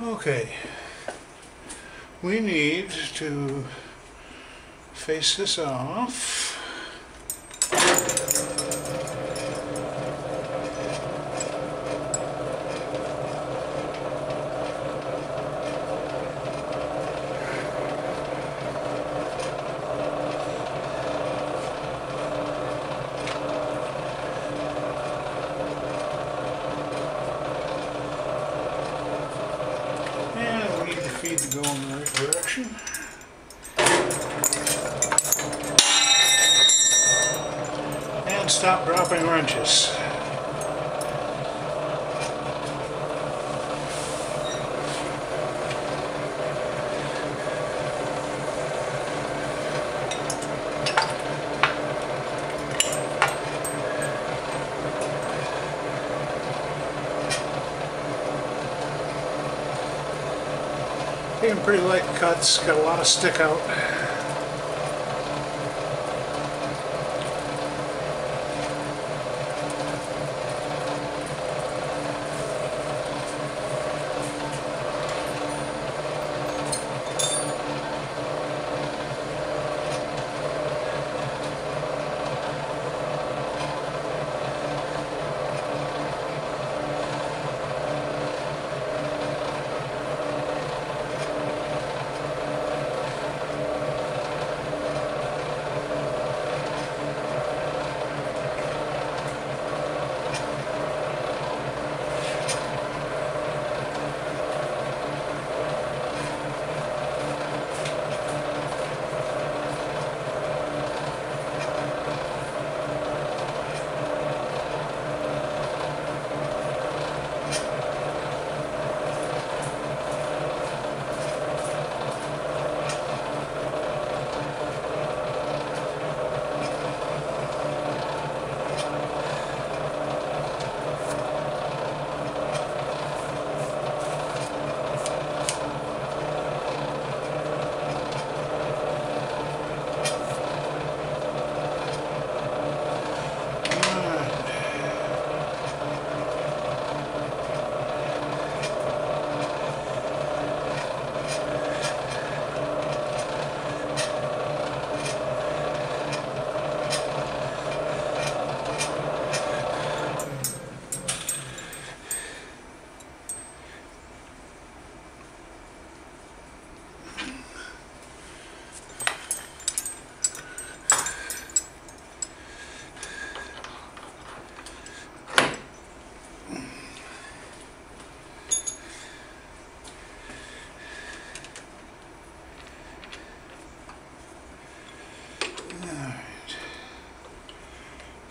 Okay, we need to face this off. Feed to go in the right direction. And stop dropping wrenches. Taking pretty light cuts, got a lot of stick out.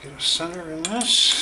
Get a center in this.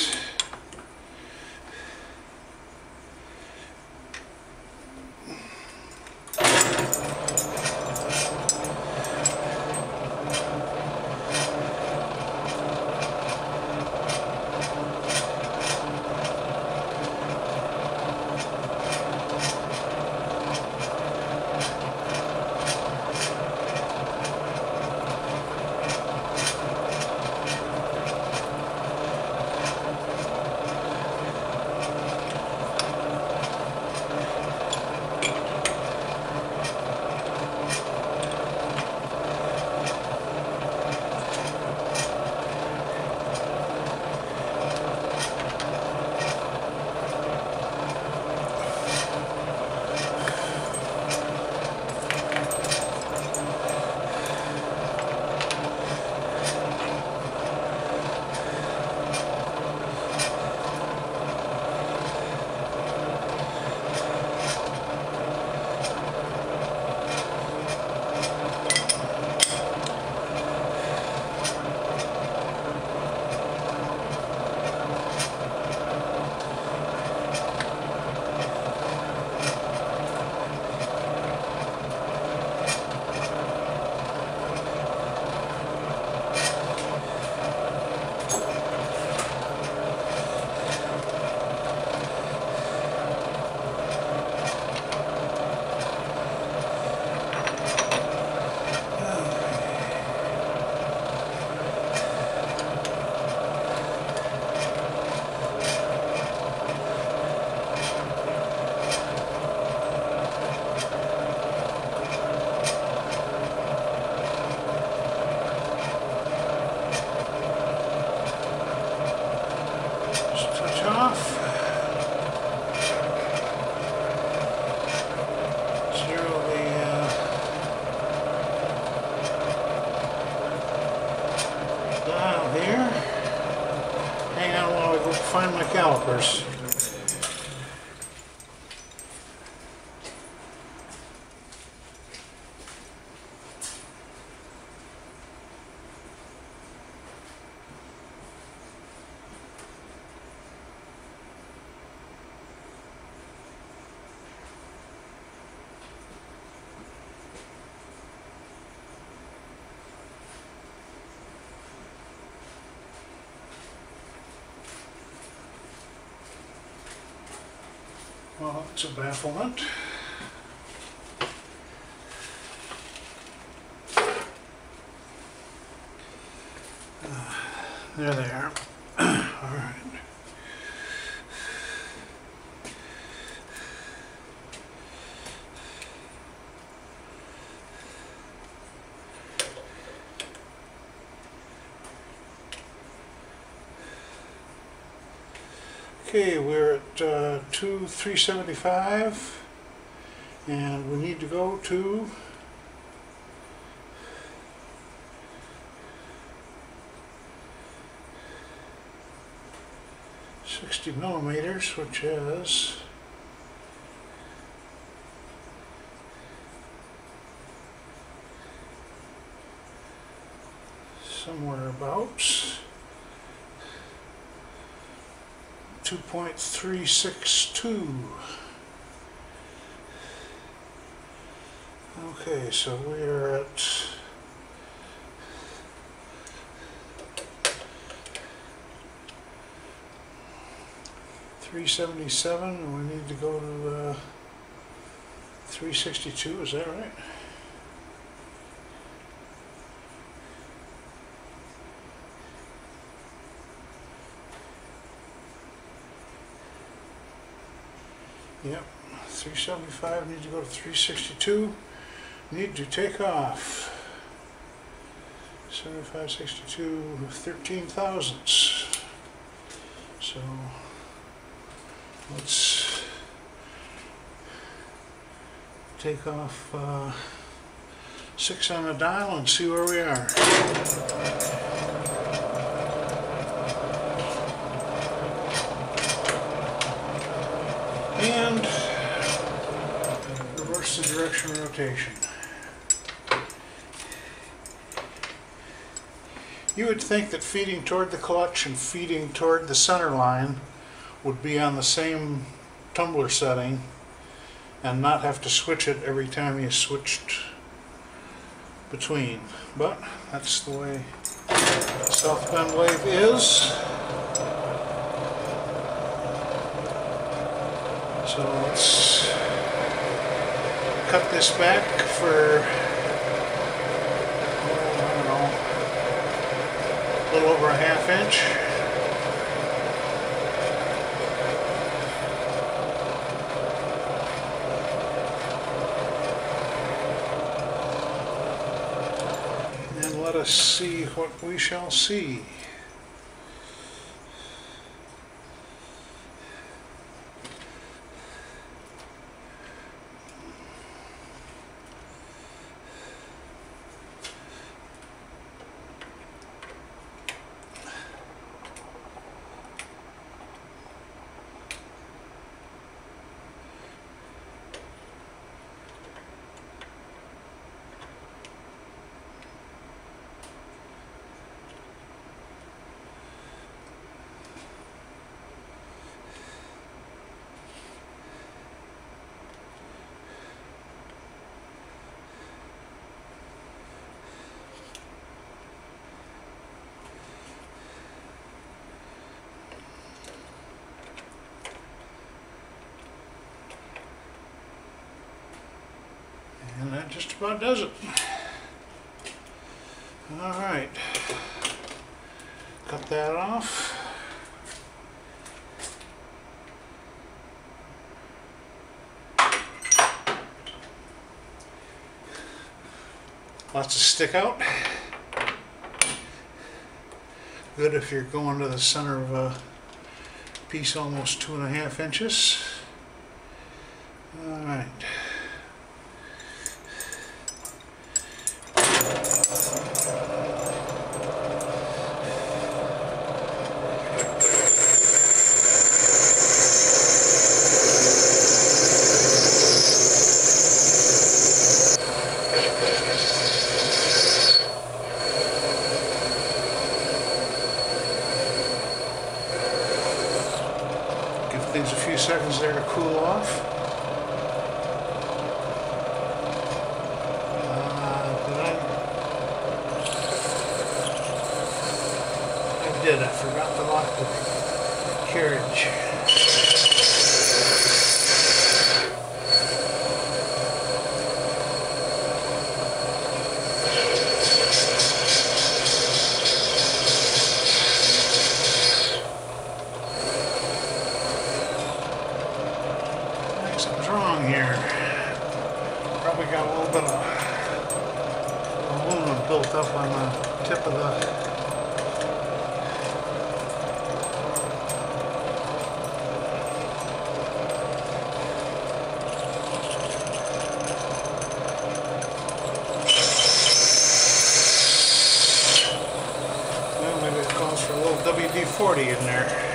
Well, it's a bafflement. There they are. All right. Okay, we're at 375, and we need to go to 60 millimeters, which is somewhere about 2.362. Okay, so we're at 377, and we need to go to 362, is that right? Yep, 375, need to go to 362, need to take off 75, 62, 13 thousandths. So let's take off 6 on the dial and see where we are. And reverse the direction of rotation. You would think that feeding toward the clutch and feeding toward the center line would be on the same tumbler setting and not have to switch it every time you switched between. But that's the way South Bend lathe is. So let's cut this back for, I don't know, a little over a ½ inch. And let us see what we shall see. And that just about does it. Alright, cut that off. Lots of stick out. Good if you're going to the center of a piece almost 2½ inches. Alright. Give things a few seconds there to cool off. I forgot to lock the carriage. strong here. Probably got a little bit of aluminum built up on the tip of the maybe it calls for a little WD-40 in there.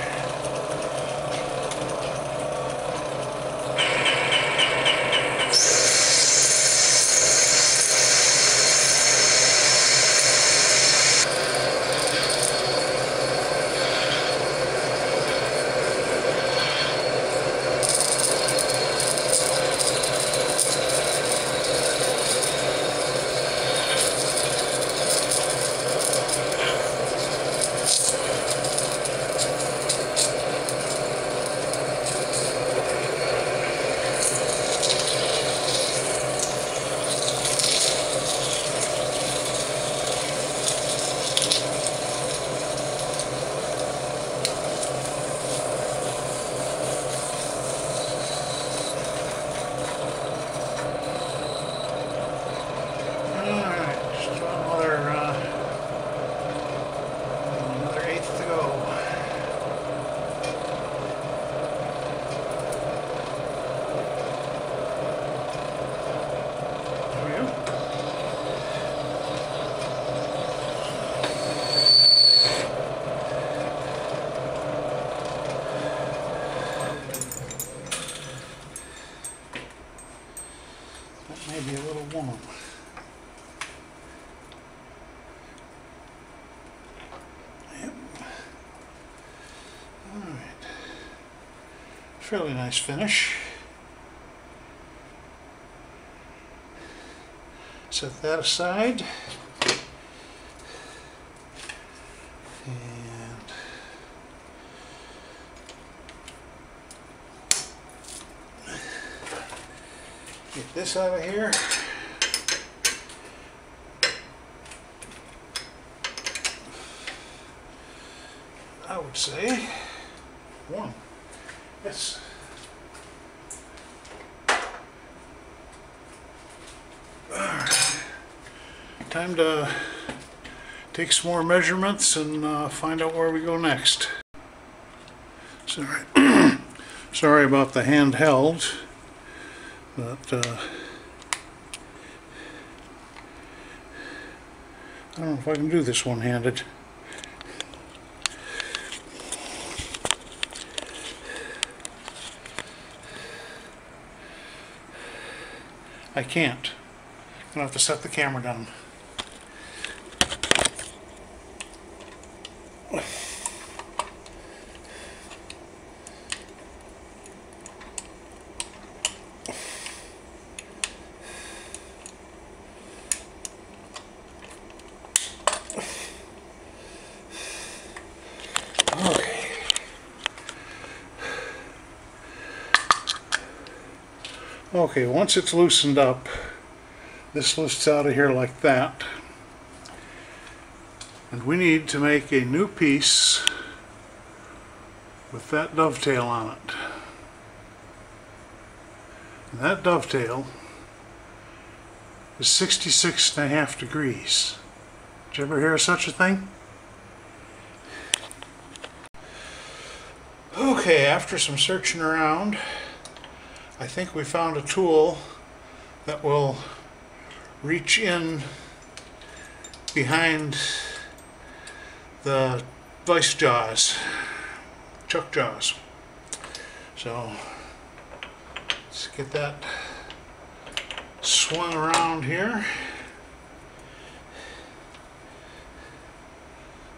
Maybe a little warm. Yep. Alright. Fairly nice finish. Set that aside. And get this out of here. I would say one. Yes. Alright. Time to take some more measurements and find out where we go next. Sorry. Sorry about the handheld. But I don't know if I can do this one-handed. I can't. I'm gonna have to set the camera down. Okay, once it's loosened up, this lifts out of here like that. And we need to make a new piece with that dovetail on it. And that dovetail is 66.5 degrees. Did you ever hear of such a thing? Okay, after some searching around, I think we found a tool that will reach in behind the vice jaws, chuck jaws. So let's get that swung around here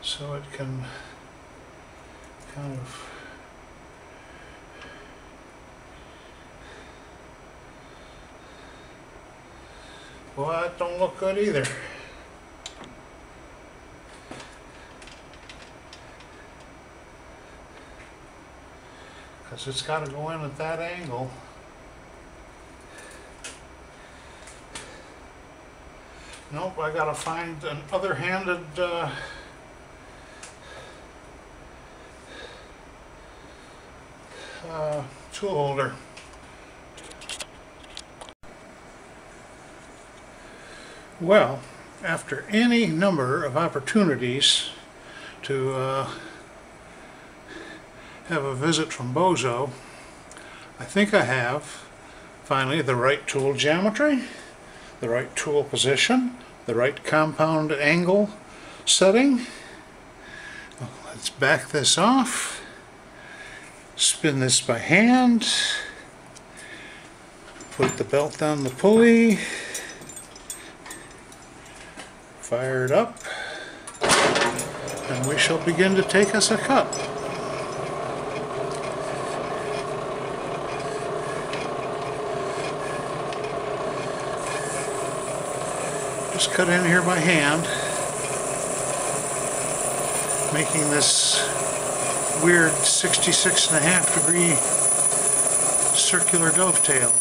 so it can kind of well, that don't look good either. Because it's got to go in at that angle. Nope, I got to find an other-handed tool holder. Well, after any number of opportunities to have a visit from Bozo, I think I have finally the right tool geometry, the right tool position, the right compound angle setting. Let's back this off, spin this by hand, put the belt on the pulley, fire it up, and we shall begin to take us a cut. Just cut in here by hand, making this weird 66.5-degree circular dovetail.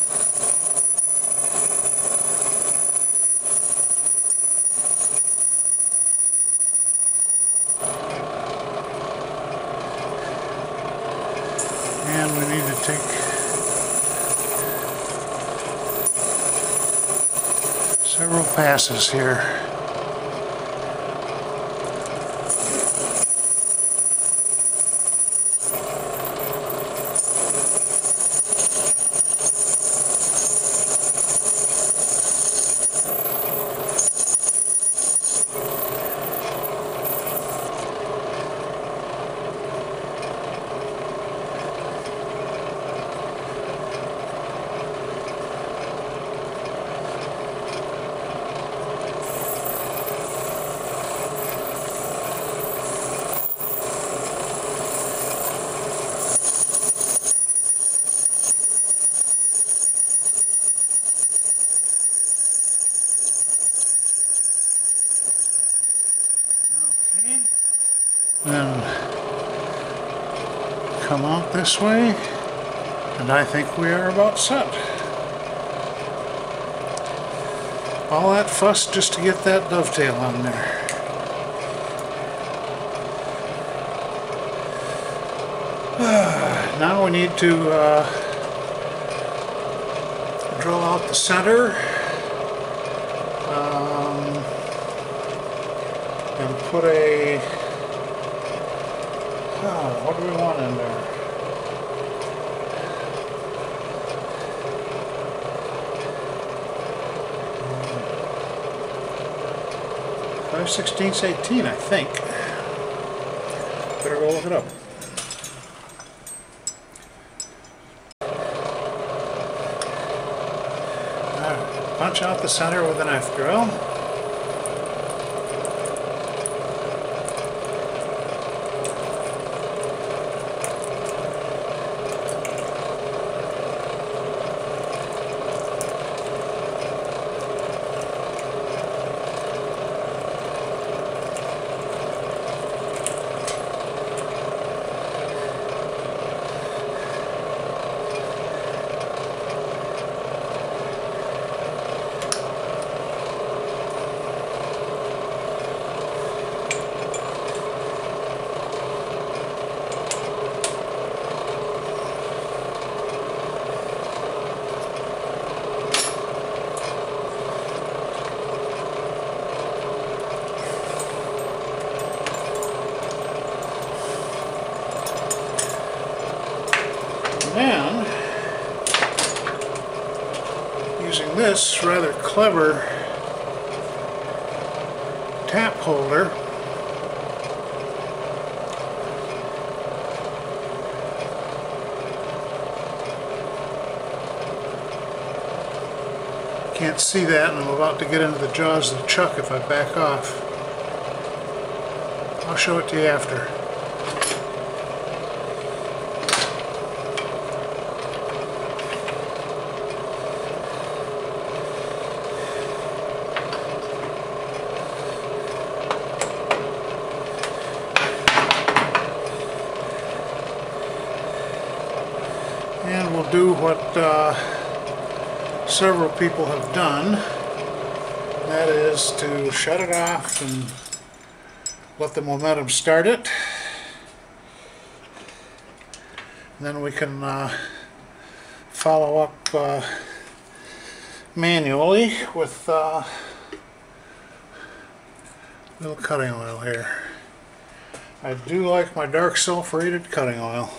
And we need to take several passes here. Then come out this way, and I think we are about set. All that fuss just to get that dovetail on there. Now we need to drill out the center and put a what do we want in there? .5/16 18, I think. Better go look it up. Alright, punch out the center with a knife drill. And using this rather clever tap holder, can't see that, and I'm about to get into the jaws of the chuck if I back off. I'll show it to you after. And we'll do what several people have done. That is to shut it off and let the momentum start it. And then we can follow up manually with little cutting oil here. I do like my dark sulfurated cutting oil.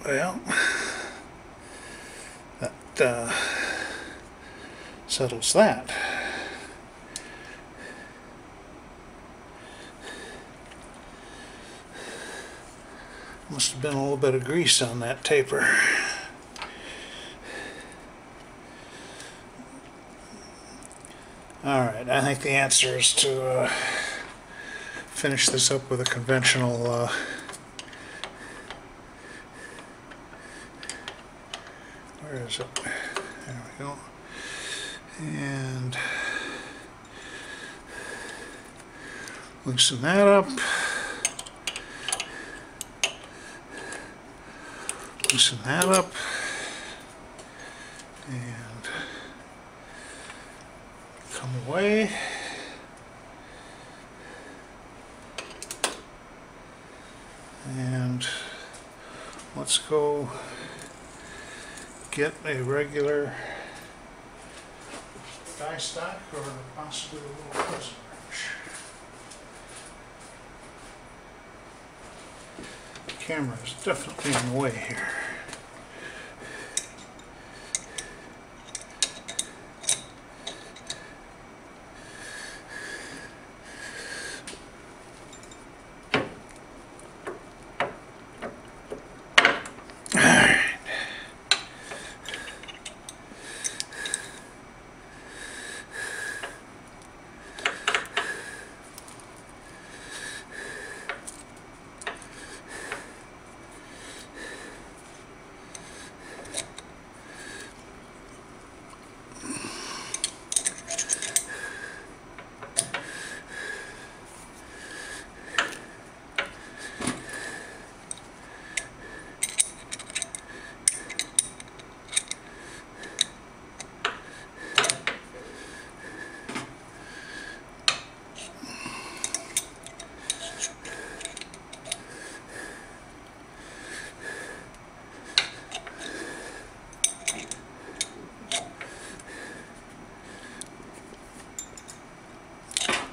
Well, that settles that. Must have been a little bit of grease on that taper. Alright, I think the answer is to finish this up with a conventional where is it? There we go. And loosen that up. Loosen that up. And come away. And let's go get a regular die stock or possibly a little prison wrench. The camera is definitely in the way here.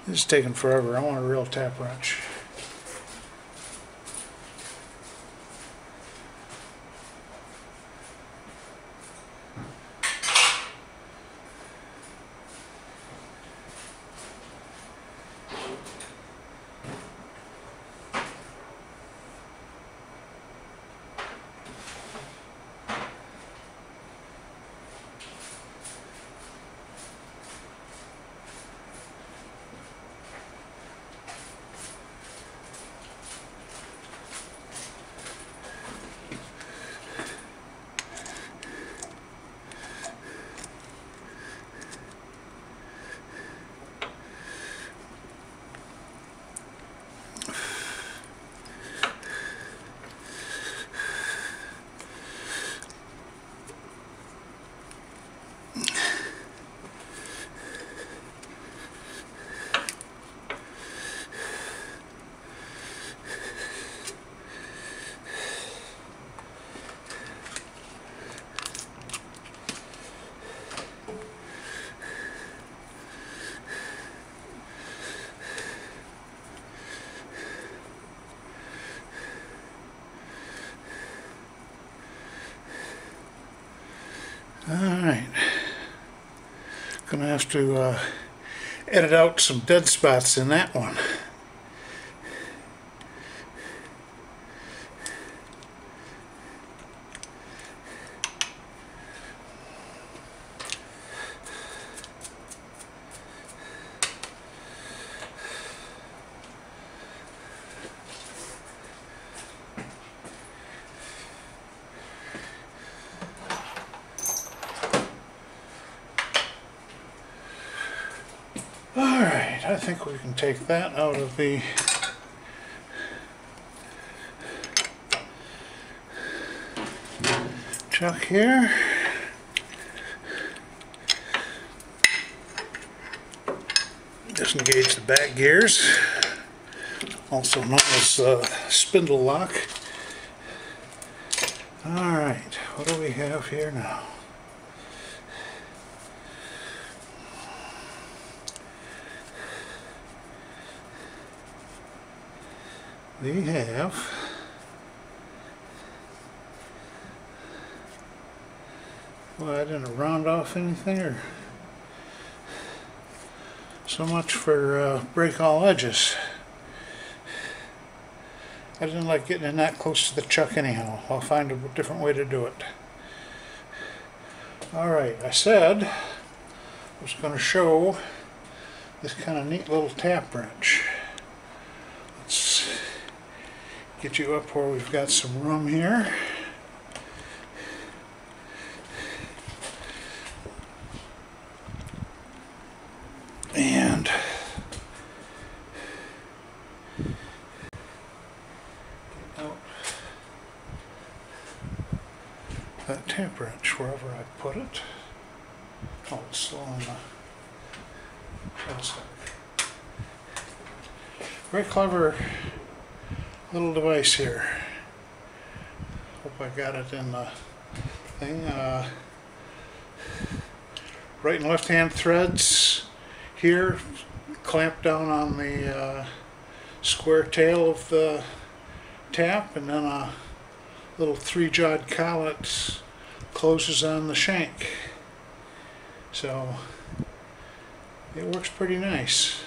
This is taking forever. I want a real tap wrench. Alright, gonna have to edit out some dead spots in that one. Alright, I think we can take that out of the chuck here. Disengage the back gears, also known as spindle lock. Alright, what do we have here now? We have well, I didn't round off anything, or so much for break all edges. I didn't like getting in that close to the chuck anyhow. I'll find a different way to do it. Alright, I said I was going to show this kind of neat little tap wrench. Let's get you up where we've got some room here. And out that tap wrench wherever I put it. Oh, it's still on the outside. Very clever little device here. Hope I got it in the thing. Right and left hand threads here clamp down on the square tail of the tap, and then a little 3-jawed collet closes on the shank. So it works pretty nice.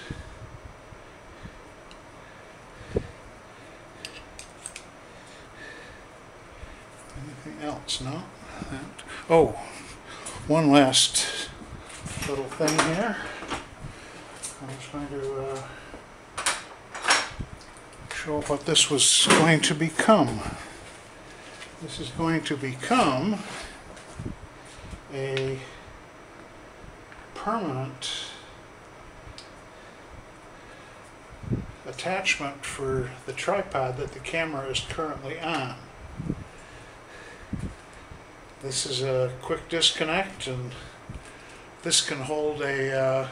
Anything else? No? Oh, one last little thing here. I'm just going to show what this was going to become. This is going to become a permanent attachment for the tripod that the camera is currently on. This is a quick disconnect, and this can hold a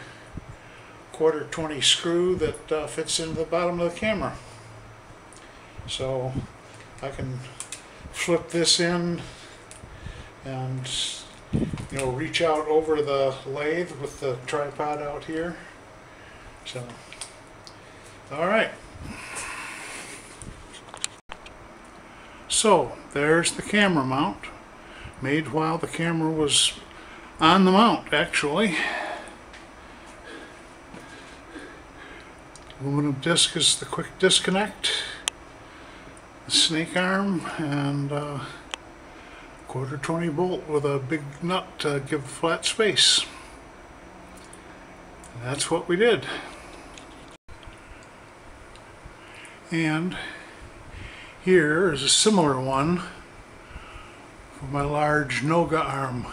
1/4 screw that fits into the bottom of the camera. So I can flip this in and, you know, reach out over the lathe with the tripod out here. So, all right. So there's the camera mount, made while the camera was on the mount, actually. Aluminum disc is the quick disconnect, the snake arm, and 1/4 bolt with a big nut to give flat space. And that's what we did. And here is a similar one for my large Noga arm.